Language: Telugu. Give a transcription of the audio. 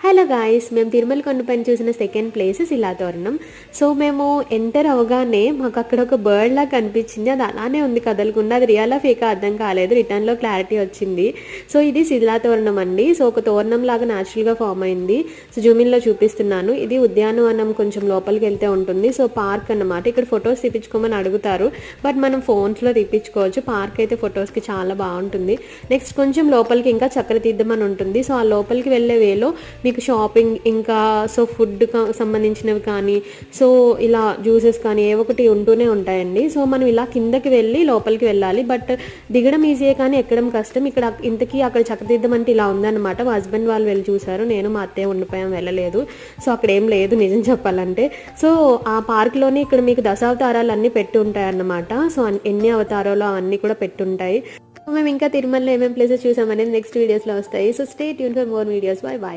హలో గాయ్స్, మేము తిరుమల కొండపైన చూసిన సెకండ్ ప్లేస్ శిలాతోరణం. సో మేము ఎంటర్ అవగానే మాకు అక్కడ ఒక బర్డ్ లా కనిపించింది. అది అలానే ఉంది కదలకుండా. అది రియల్ ఫేకా అర్థం కాలేదు. రిటర్న్లో క్లారిటీ వచ్చింది. సో ఇది శిలాతోరణం అండి. సో ఒక తోరణం లాగా న్యాచురల్గా ఫామ్ అయింది. సో జూమిన్లో చూపిస్తున్నాను. ఇది ఉద్యానవనం కొంచెం లోపలికి వెళ్తే ఉంటుంది. సో పార్క్ అన్నమాట. ఇక్కడ ఫొటోస్ తీపించుకోమని అడుగుతారు, బట్ మనం ఫోన్స్లో తీపించుకోవచ్చు. పార్క్ అయితే ఫొటోస్కి చాలా బాగుంటుంది. నెక్స్ట్ కొంచెం లోపలికి ఇంకా చక్రతీర్థం అని ఉంటుంది. సో ఆ లోపలికి వెళ్ళే వేలో మీకు షాపింగ్ ఇంకా సో ఫుడ్ సంబంధించినవి కానీ సో ఇలా జ్యూసెస్ కానీ ఏ ఒకటి ఉంటూనే ఉంటాయండి. సో మనం ఇలా కిందకి వెళ్ళి లోపలికి వెళ్ళాలి. బట్ దిగడం ఈజీయే కానీ ఎక్కడం కష్టం. ఇక్కడ ఇంతకీ అక్కడ చక్రతీర్థం అంటే ఇలా ఉందన్నమాట. మా హస్బెండ్ వాళ్ళు వెళ్ళి చూసారు. నేను మా అత్తయ్య ఉండిపోయాం, వెళ్ళలేదు. సో అక్కడ ఏం లేదు నిజం చెప్పాలంటే. సో ఆ పార్క్లోనే ఇక్కడ మీకు దశావతారాలు అన్నీ పెట్టి ఉంటాయి అన్నమాట. సో ఎన్ని అవతారాలు అవన్నీ కూడా పెట్టుంటాయి. మేము ఇంకా తిరుమలలో ఏమేమి ప్లేసెస్ చూసామనేది నెక్స్ట్ వీడియోస్లో వస్తాయి. So stay tuned for more videos. Bye bye.